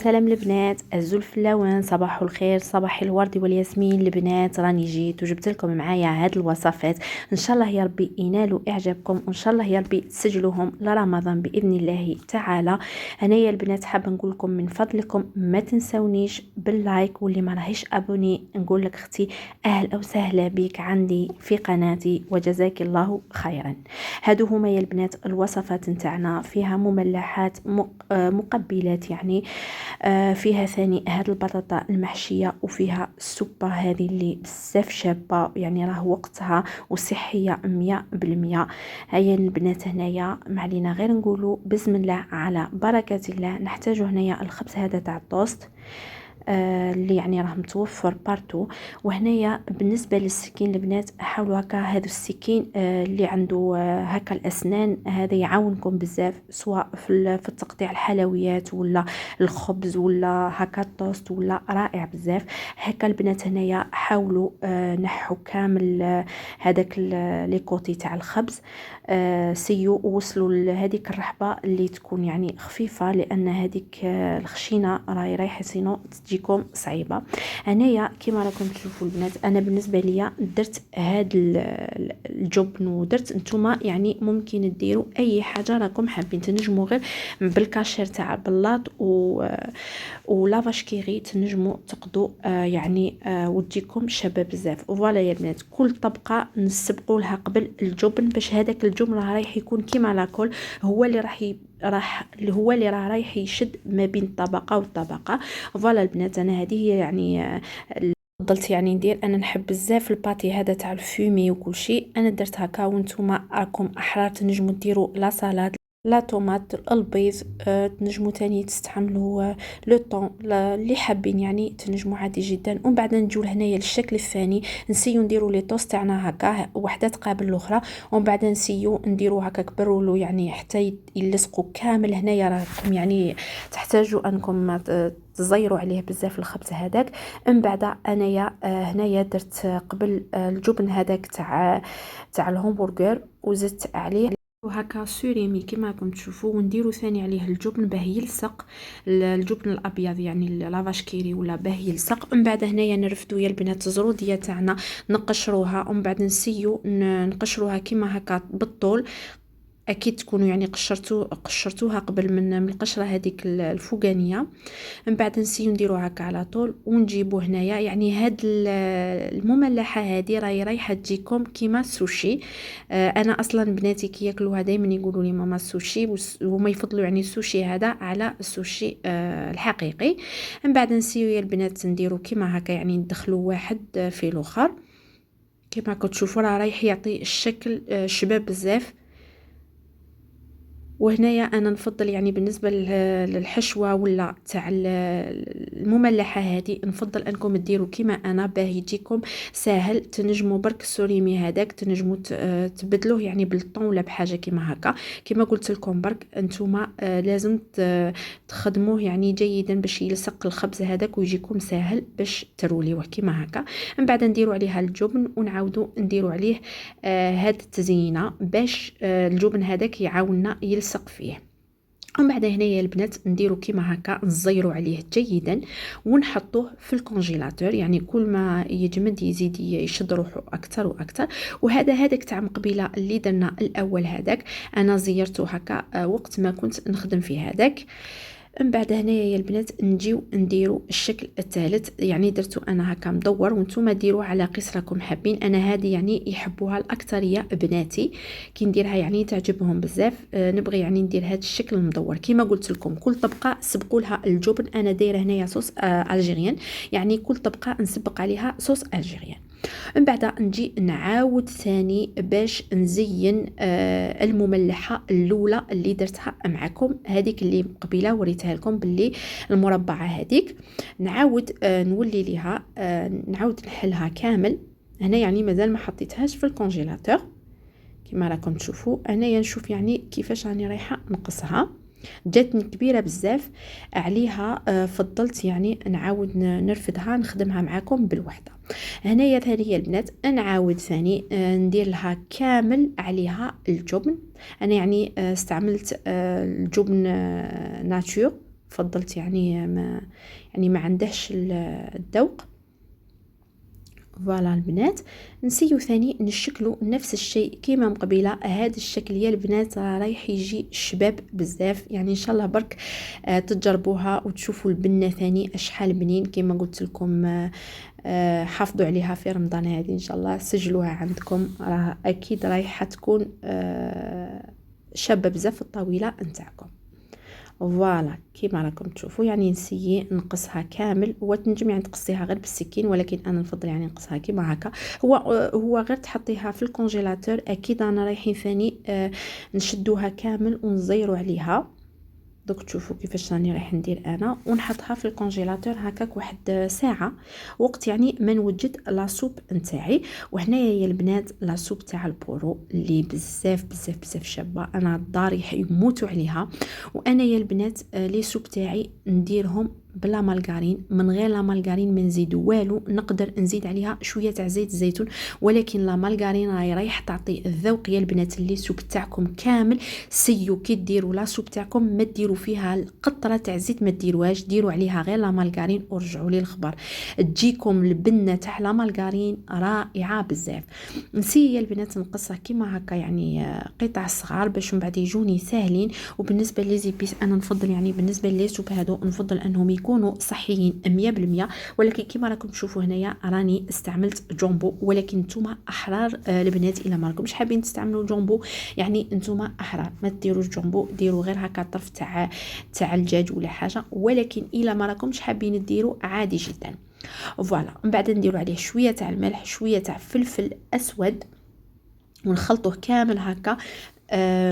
سلام البنات، الزلف اللون، صباح الخير، صباح الورد والياسمين. البنات راني جيت وجبت لكم معايا هاد الوصفات، ان شاء الله يا ربي ينالوا اعجابكم، وان شاء الله يا ربي تسجلوهم لرمضان باذن الله تعالى. هنايا البنات حابه نقول لكم من فضلكم ما تنسونيش باللايك، واللي ما راهيش ابوني نقول لك اختي اهلا وسهلا بك عندي في قناتي وجزاك الله خيرا. هادو هما يا البنات الوصفات نتاعنا، فيها مملحات مقبلات، يعني فيها ثاني هاد البطاطا المحشيه، وفيها السوبه هذه اللي بزاف شابه، يعني راه وقتها وصحيه 100%. هيا البنات هنايا ما علينا غير نقولوا بسم الله على بركه الله. نحتاج هنايا الخبز هذا تاع الطوست اللي يعني راه متوفر بارتو. وهنايا بالنسبه للسكين البنات حاولوا هكا، هذا السكين اللي عنده هكا الاسنان، هذا يعاونكم بزاف سواء في التقطيع الحلويات ولا الخبز ولا هكا الطوست، ولا رائع بزاف. هكا البنات هنايا حاولوا نحوا كامل هذاك لي كوتي تاع الخبز، سيو وصلوا لهذيك الرحبه اللي تكون يعني خفيفه، لان هذيك الخشينه راهي رايحه سينو تجيكم صعيبه. هنايا كما راكم تشوفوا البنات، انا بالنسبه ليا درت هاد الجبن، ودرت نتوما يعني ممكن ديروا اي حاجه راكم حابين، تنجموا غير بالكاشير تاع البلاط ولافاش كيري تنجموا تقضوا يعني وتجيكم شابه بزاف. فوالا يا بنات، كل طبقه نسبقوا لها قبل الجبن، باش هذاك الجبن راح يكون كيما لاكل، هو اللي هو اللي رايح يشد ما بين طبقه وطبقه. فوالا البنات، انا هذه هي يعني فضلت يعني ندير، انا نحب بزاف الباتي هذا تاع الفومي وكل شيء. انا درت هكا، وانتم راكم احرار تنجموا ديروا لا سالاد، لا طوماط، البيض، تنجموا تاني تستعملوا لو طون اللي حابين، يعني تنجموا عادي جدا. ومن بعد نجيو لهنايا للشكل الثاني، نسيو نديروا لي توست تاعنا هكا وحده تقابل الاخرى، ومن بعد نسيو نديروا هكا كبرولو يعني حتى يلصقوا كامل. هنايا راكم يعني تحتاجوا انكم تزيروا عليه بزاف الخبز هذاك. من بعد انايا هنايا درت قبل الجبن هذاك تاع الهمبرغر، وزدت عليه وهكا سوريمي كما راكم تشوفوا، ونديروا ثاني عليه الجبن باه يلصق، الجبن الابيض يعني لافاش كيري ولا باه يلصق. من بعد هنايا نرفدوا يا البنات الزروديه تاعنا، نقشروها، ومن بعد نسيو نقشروها كما هكا بالطول. اكيد تكونوا يعني قشرتوها قبل من القشره هذيك الفوقانيه. من بعد نسيو نديرو هكا على طول، ونجيبو هنايا يعني هاد المملحه هذه راهي رايحه تجيكم كيما السوشي. انا اصلا بناتي كي ياكلوها دائما يقولوا لي ماما السوشي، وهما يفضلوا يعني السوشي هذا على السوشي الحقيقي. من بعد نسيو يا البنات نديرو كيما هكا، يعني ندخلوا واحد في الاخر كيما كتشوفوا، راه رايح يعطي الشكل شباب بزاف. وهنايا انا نفضل يعني بالنسبه للحشوه ولا تاع المملحه هذه، نفضل انكم ديروا كيما انا باه يجيكم ساهل. تنجموا برك السوريمي هذاك تنجموا تبدلوه يعني بالطون ولا بحاجه كيما هكا. كيما قلت لكم برك انتوما لازم تخدموه يعني جيدا باش يلصق الخبز هذاك ويجيكم ساهل باش تروليوه كيما هكا. من بعد نديروا عليها الجبن، ونعاودوا نديروا عليه هاد التزيينه باش الجبن هذاك يعاوننا يلصق فيه. ومن بعد هنايا البنات نديرو كيما هكا، نزيروا عليه جيدا ونحطوه في الكونجيلاتور، يعني كل ما يجمد يزيد يشد روحه اكثر واكثر. وهذا هذاك تاع مقبله اللي درنا الاول هذاك، انا زيرته هكا وقت ما كنت نخدم في هذاك. من بعد هنايا يا البنات نجيو نديروا الشكل الثالث، يعني درتو انا هكا مدور، وانتم ديروه على قيس راكم حابين. انا هذه يعني يحبوها الاكثريه بناتي، كي نديرها يعني تعجبهم بزاف. نبغي يعني ندير هذا الشكل المدور. كما قلت لكم كل طبقه سبقوا لها الجبن، انا دايره هنايا صوص الجيريان، يعني كل طبقه نسبق عليها صوص الجيريان. من بعد نجي نعاود ثاني باش نزين المملحه الاولى اللي درتها معكم، هذيك اللي قبيله وريتها لكم باللي المربعه هذيك. نعاود نولي ليها نعاود نحلها كامل. هنا يعني مازال ما حطيتهاش في الكونجيلاتور كما راكم تشوفوا. انايا نشوف يعني كيفاش راني رايحه نقصها، جاتني كبيره بزاف عليها، فضلت يعني نعاود نرفدها نخدمها معاكم بالوحده. هنايا ثاني البنات نعاود ثاني ندير لها كامل عليها الجبن. انا يعني استعملت الجبن ناتور فضلت يعني ما عندهش الذوق. فوالا البنات، نسيو ثاني نشكلوا نفس الشيء كيما مقبله. هذا الشكل يا البنات رايح يجي شباب بزاف، يعني ان شاء الله برك تجربوها وتشوفوا البنه ثاني اشحال بنين. كيما قلت لكم حافظوا عليها في رمضان هذه ان شاء الله، سجلوها عندكم، راه اكيد رايحه تكون شابه بزاف الطويله نتاعكم. فوالا كيما راكم تشوفوا، يعني نسيي نقصها كامل، وتنجمي يعني تقصيها غير بالسكين، ولكن انا نفضل يعني نقصها كيما هكا. هو غير تحطيها في الكونجيلاتور. اكيد انا رايحين ثاني نشدوها كامل ونزيروا عليها. دوك تشوفوا كيفاش راني رايح ندير انا، ونحطها في الكونجيلاتور هكاك واحد ساعه، وقت يعني ما نوجد لاصوب نتاعي. وهنايا يا البنات لاصوب تاع البورو اللي بزاف بزاف بزاف شابه، انا الدار يموتوا عليها. وانا يا البنات لي سوب تاعي نديرهم بلا مالغارين، من غير لا مالغارين ما نزيد والو. نقدر نزيد عليها شويه تاع زيت الزيتون، ولكن لا مالغارين رايح تعطي الذوق يا البنات اللي سوب تاعكم كامل. سيو كي ديروا لا سوب تاعكم ما ديروا فيها القطره تاع زيت، ما ديروهاش، ديروا عليها غير لا مالغارين ورجعوا لي الخبر، تجيكم البنه تاع لا مالغارين رائعه بزاف. نسي يا البنات نقصها كيما هكا يعني قطع صغار باش من بعد يجوني ساهلين. وبالنسبه لي زيبيس انا نفضل يعني بالنسبه لي سوب هادو نفضل انهم يكونوا صحيين 100%. ولكن كما راكم تشوفوا هنايا راني استعملت جومبو، ولكن نتوما احرار البنات الا ما راكمش حابين تستعملوا جومبو، يعني نتوما احرار ما ديروش جومبو، ديروا غير هكا طرف تاع الدجاج ولا حاجه. ولكن الا ما راكمش حابين ديروا عادي جدا. فوالا من بعد نديروا عليه شويه تاع الملح، شويه تاع فلفل اسود، ونخلطوه كامل هكا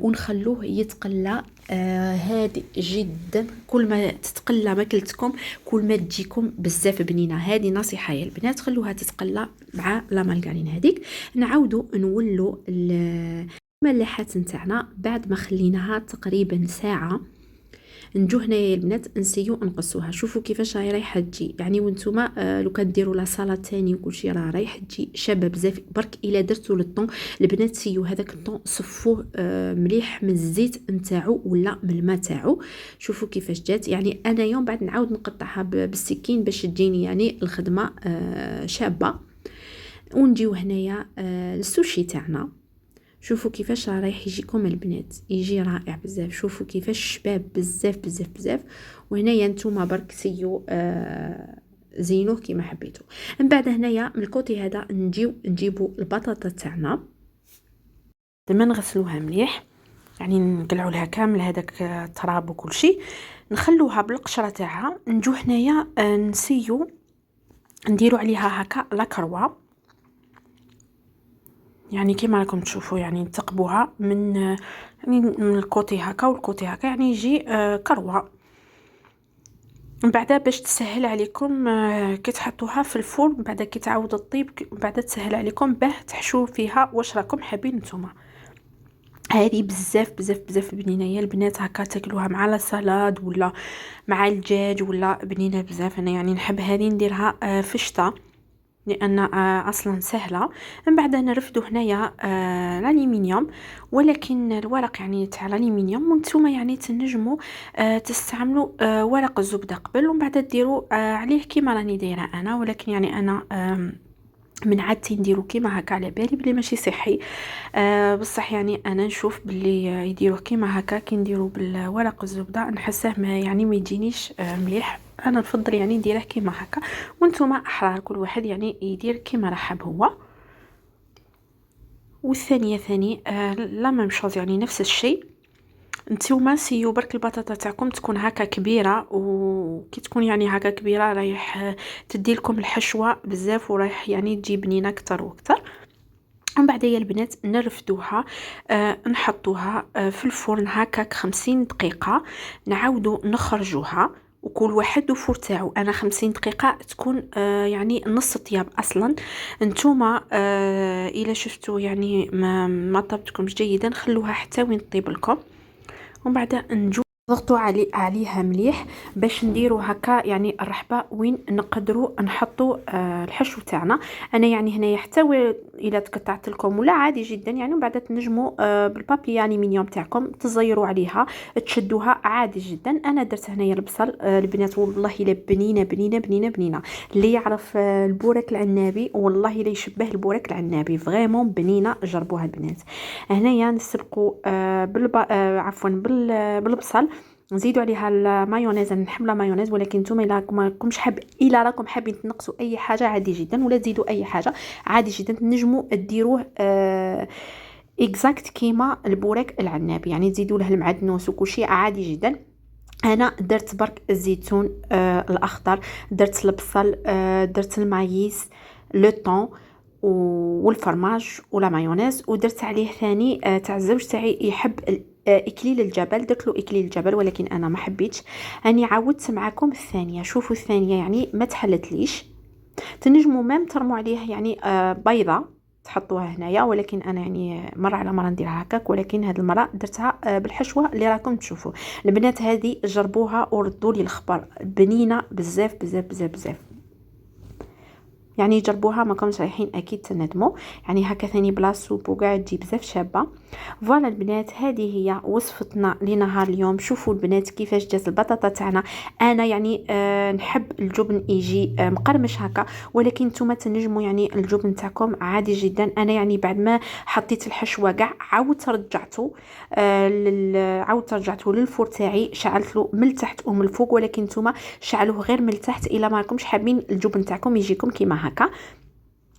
ونخلوه يتقلى هادئ جدا. كل ما تتقلى ماكلتكم كل ما تجيكم بزاف بنينه. هذه نصيحه يا البنات، خلوها تتقلى مع لا مالغارين هذيك. نعاودوا نولوا الملاحات نتاعنا بعد ما خليناها تقريبا ساعه. نجو هنايا البنات نسيو نقصوها. شوفوا كيفاش راهي رايحه تجي، يعني وانتوما لو كديروا لا صاله تاني وكلشي راه رايح تجي شابه بزاف. برك الا درتوا للطون البنات سيو هذاك الطون صفوه مليح من الزيت نتاعو ولا من الماء تاعو. شوفوا كيفاش جات، يعني انا يوم بعد نعاود نقطعها بالسكين باش تجيني يعني الخدمه شابه. ونجيو هنايا السوشي تاعنا. شوفوا كيفاش رايح يجيكم البنات، يجي رائع بزاف. شوفوا كيفاش شباب بزاف بزاف بزاف. وهنايا نتوما برك سيو زينوه كيما حبيتوا. من بعد هنايا من الكوتي هذا نجيبوا البطاطا تاعنا، لما نغسلوها مليح يعني نقلعوا لها كامل هذاك التراب وكل شيء، نخلوها بالقشره تاعها. نجو هنايا نسيو نديروا عليها هكا لا كروه، يعني كيما راكم تشوفوا يعني نتقبوها من يعني من الكوتي هكا والكوتي هكا، يعني يجي كروه. من بعد باش تسهل عليكم كي تحطوها في الفرن، من بعد كي تعاود تطيب، من بعد تسهل عليكم باه تحشوا فيها واش راكم حابين نتوما. هذه بزاف بزاف بزاف بنينه يا البنات، هكا تاكلوها مع لا سلاد ولا مع الدجاج ولا بنينه بزاف. انا يعني نحب هذه نديرها في الشتاء لان اصلا سهله. من بعد نرفدو هنايا الالومنيوم، ولكن الورق يعني تاع الالومنيوم وانتم يعني تنجموا تستعملوا ورق الزبده قبل، ومن بعد ديروا عليه كيما راني دايره انا. ولكن يعني انا من عادتي نديرو كيما هكا، على بالي بلي ماشي صحي بصح يعني انا نشوف بلي يديروه كيما هكا. كي نديرو بالورق الزبده نحسه ما يعني ما يجينيش مليح. انا نفضل يعني نديره كيما هكا، وانتم احرار كل واحد يعني يدير كيما راه حاب هو. والثانيه ثاني لا ميم شوز يعني نفس الشيء. نتوما سيو برك البطاطا تاعكم تكون هكا كبيره، وكي تكون يعني هكا كبيره رايح تدي لكم الحشوه بزاف ورايح يعني تجي بنينه اكثر واكثر. ومن بعد يا البنات نرفدوها نحطوها في الفرن هكاك 50 دقيقه، نعاودو نخرجوها وكل واحد وفور تاعو. انا 50 دقيقه تكون يعني نص طياب اصلا. نتوما الا شفتوا يعني ما طابتكمش جيدا خلوها حتى وين طيب لكم. ومن بعد نجو ضغطوا عليها مليح باش نديروا هكا يعني الرحبه وين نقدروا نحطوا الحشو تاعنا. انا يعني هنايا حتى الا تقطعت لكم ولا عادي جدا يعني، ومن بعد تنجموا بالبابي يعني مينيوم تاعكم تزيروا عليها تشدوها عادي جدا. انا درت هنايا البصل البنات والله الا بنينه بنينه بنينه بنينه. اللي يعرف البورك العنابي والله الا يشبه البورك العنابي، فريمون بنينه، جربوها البنات. هنايا نسلقوا عفوا بالبصل، نزيدوا عليها المايونيز. انا نحب لا مايونيز، ولكن نتوما الا راكم حابين تنقصوا اي حاجه عادي جدا، ولا تزيدوا اي حاجه عادي جدا. تنجموا ديروه اكزاكت كيما البوريك العنابي، يعني تزيدوا له المعدنوس وكلشي عادي جدا. انا درت برك الزيتون الاخضر، درت البصل، درت المايس، لو طون والفرماج ولا مايونيز، ودرت عليه ثاني تاع الزوج تاعي يحب اكليل الجبل، درت له اكليل الجبل ولكن انا ما حبيتش. اني عاودت معكم الثانيه، شوفوا الثانيه يعني ما تحلتليش. تنجموا ميم ترموا عليه يعني بيضه تحطوها هنايا، ولكن انا يعني مره على مره نديرها هكاك، ولكن هذه المره درتها بالحشوه اللي راكم تشوفوا. البنات هذه جربوها وردوا لي الخبر، بنينه بزاف بزاف بزاف بزاف. يعني جربوها ما كنتش رايحين اكيد تندموا. يعني هكا ثاني بلاصو وكاع تجي بزاف شابه. فوالا البنات هذه هي وصفتنا لنهار اليوم. شوفوا البنات كيفاش جات البطاطا تاعنا. انا يعني نحب الجبن يجي مقرمش هكا، ولكن نتوما تنجموا يعني الجبن تاعكم عادي جدا. انا يعني بعد ما حطيت الحشوه كاع عاودت رجعته للفور تاعي، شعلت له من التحت ومن الفوق، ولكن نتوما شعلوه غير من التحت الا ما راكمش حابين الجبن تاعكم يجيكم كيما هكا.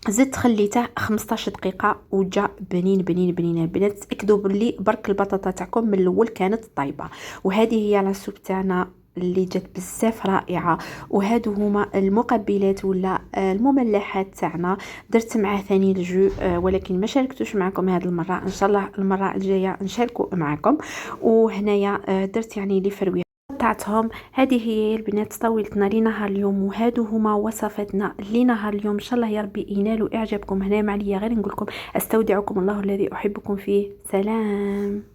زدت خليته 15 دقيقه وجا بنين بنين بنين. البنات تاكدوا باللي برك البطاطا تاعكم من الاول كانت طيبه. وهذه هي لاصوب تاعنا اللي جات بزاف رائعه. وهادو هما المقبلات ولا المملحات تاعنا. درت معاه ثاني الجو ولكن ما شاركتوش معكم هذه المره، ان شاء الله المره الجايه نشاركه معكم. وهنايا درت يعني لي فروي قطعتهم. هذه هي البنات طاولتنا لنهار اليوم، وهادو هما وصفاتنا لنهار اليوم. ان شاء الله يا ربي ينالوا اعجابكم. هنا معليا غير نقول لكم استودعكم الله الذي احبكم فيه. سلام.